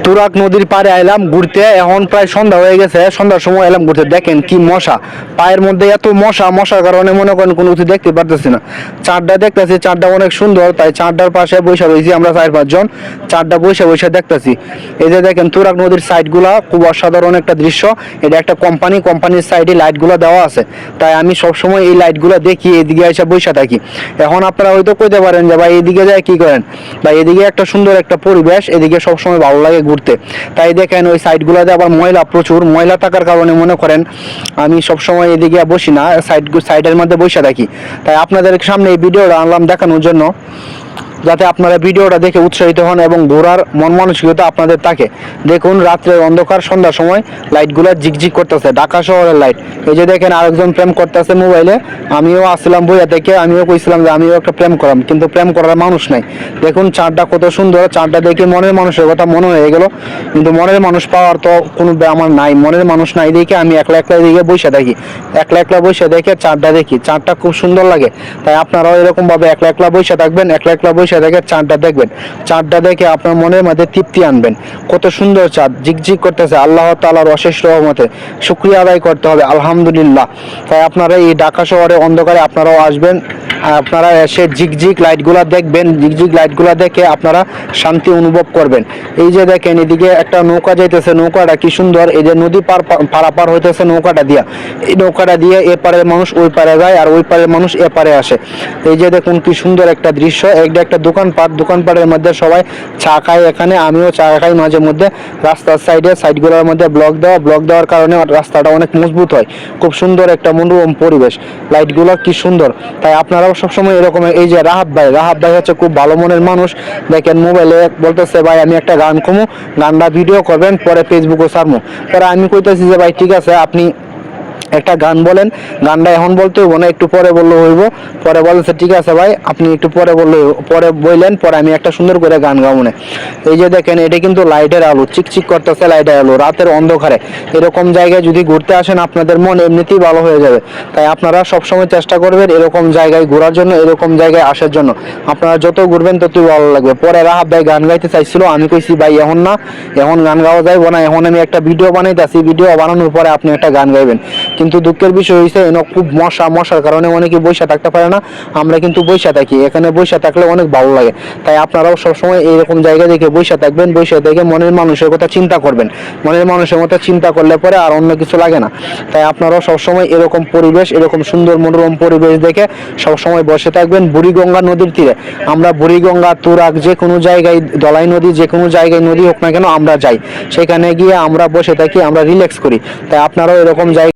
তুরাগ নদীর পাড়ে আইলাম ঘুরতে, এখন প্রায় সন্ধ্যা হয়ে গেছে, সন্ধ্যার সময় এলাম ঘুরতে। দেখেন কি মশা, পায়ের মধ্যে এত মশা, মশার কারণে মনে করেন কোনো কিছু দেখতে পারতেছি না। চারটা দেখতেছি, চারটা অনেক সুন্দর, তাই চারটার পাশে বসে রয়েছি আমরা 4-5 জন, চারটা বসে বসে দেখতেছি। এই যে দেখেন তুরাগ নদীর সাইডগুলা খুব অসাধারণ একটা দৃশ্য। এটা একটা কোম্পানির সাইডে লাইটগুলো দেওয়া আছে, তাই আমি সবসময় এই লাইটগুলো দেখি, এদিকে এসে বসে থাকি। এখন আপনারা হয়তো কইতে পারেন যে ভাই এদিকে যায় কি করেন, ভাই এদিকে একটা সুন্দর একটা পরিবেশ, এদিকে সবসময় ভালো লাগে ঘুরতে। তাই দেখেন ওই সাইডগুলোতে আবার ময়লা, প্রচুর ময়লা থাকার কারণে মনে করেন আমি সবসময় এদিকে বসি না, সাইডের মধ্যে বসে থাকি। তাই আপনাদের সামনে এই ভিডিওটা আনলাম দেখানোর জন্য, যাতে আপনারা ভিডিওটা দেখে উৎসাহিত হন এবং ঘোরার মন মানসিকতা আপনাদের থাকে। দেখুন রাত্রের অন্ধকার, সন্ধ্যার সময় লাইটগুলো ঝিকঝিক করতেছে, ঢাকা শহরের লাইট। এই যে দেখেন আরেকজন প্রেম করতেছে মোবাইলে, আমিও আসছিলাম বইয়া থেকে, আমিও কইছিলাম যে আমিও একটা প্রেম করাম, কিন্তু প্রেম করার মানুষ নাই। দেখুন চাঁদটা কত সুন্দর, চাঁদটা দেখে মনের মানুষের কথা মনে হয়ে গেল, কিন্তু মনের মানুষ পাওয়ার তো কোনো আমার নাই, মনের মানুষ নাই দেখে আমি একলা একলা এদিকে বসে থাকি, একলা একলা বসে দেখে চাঁদটা দেখি। চাঁদটা খুব সুন্দর লাগে, তাই আপনারাও এরকম ভাবে একলা একলা বসে থাকবেন, একলা একলা বসে দেখে চাঁদটা দেখবেন। চাঁদটা দেখে আপনার মনের মধ্যে তৃপ্তি আনবেন। কত সুন্দর চাঁদ, ঝিকঝিক করতেছে, আল্লাহ তাআলার অশেষ রহমতে শুকরিয়া আদায় করতে হবে, আলহামদুলিল্লাহ। তাই আপনারা এই ঢাকা শহরে অন্ধকারে আপনারাও আসবেন, আপনারা এসে ঝিকঝিক লাইটগুলা দেখবেন, ঝিকঝিক লাইটগুলা দেখে আপনারা শান্তি অনুভব করবেন। এই যে দেখেন এদিকে একটা নৌকা যাইতেছে, নৌকাটা কি সুন্দর, এই যে নদী পারাপার হইতেছে নৌকাটা দিয়া, এই নৌকাটা দিয়ে এপারের মানুষ ওই পারে যায় আর ওই পারের মানুষ এপারে আসে। এই যে দেখুন কি সুন্দর একটা দৃশ্য। একটা দোকানপাটের মধ্যে সবাই চা খায়, এখানে আমিও চা খাই মাঝে মধ্যে। রাস্তার সাইডগুলোর মধ্যে ব্লক দেওয়ার কারণে রাস্তাটা অনেক মজবুত হয়। খুব সুন্দর একটা মনোরম পরিবেশ, লাইটগুলো কি সুন্দর। তাই আপনারাও সবসময় এরকম, এই যে রাহাত ভাই হচ্ছে খুব ভালো মনের মানুষ। দেখেন মোবাইলে বলতেছে ভাই আমি একটা গান কমু, গানটা ভিডিও করবেন, পরে ফেসবুকে ছাড়বো। পরে আমি কইতেছি যে ভাই ঠিক আছে, আপনি একটা গান বলেন, গানটা এখন বলতে হইব না, একটু পরে বললে হইব। পরে বলছে ঠিক আছে ভাই আপনি একটু পরে বললে, পরে বললেন, পরে আমি একটা সুন্দর করে গান গাবো না। এই যে দেখেন এটা কিন্তু লাইটের আলো, চিকচিক করতেছে লাইটের আলো রাতের অন্ধকারে। এরকম জায়গায় যদি ঘুরতে আসেন আপনাদের মন এমনিতেই ভালো হয়ে যাবে। তাই আপনারা সবসময় চেষ্টা করবেন এরকম জায়গায় ঘোরার জন্য, এরকম জায়গায় আসার জন্য। আপনারা যত ঘুরবেন ততই ভালো লাগবে। পরে রাহাত ভাই গান গাইতে চাইছিল, আমি কইছি ভাই এখন না, এখন গান গাওয়া যাইব না, এখন আমি একটা ভিডিও বানাইতেছি, ভিডিও বানানোর পরে আপনি একটা গান গাইবেন। কিন্তু দুঃখের বিষয় হয়েছে এনে খুব মশার কারণে অনেকে বৈশা থাকতে পারে না, আমরা কিন্তু বৈশা থাকি, এখানে বৈশা থাকলে অনেক ভালো লাগে। তাই আপনারাও সবসময় এইরকম জায়গা দেখে বৈশা থাকবেন, বৈশা দেখে মনের মানুষের কথা চিন্তা করবেন। মনের মানুষের মতো চিন্তা করলে পরে আর অন্য কিছু লাগে না। তাই আপনারাও সবসময় এরকম পরিবেশ, এরকম সুন্দর মনোরম পরিবেশ দেখে সবসময় বসে থাকবেন বুড়িগঙ্গা নদীর তীরে। আমরা বুড়িগঙ্গা, তুরাগ, যে কোনো জায়গায়, দলাই নদী, যে কোনো জায়গায় নদী হোক না কেন আমরা যাই, সেখানে গিয়ে আমরা বসে থাকি, আমরা রিল্যাক্স করি। তাই আপনারাও এরকম জায়গায়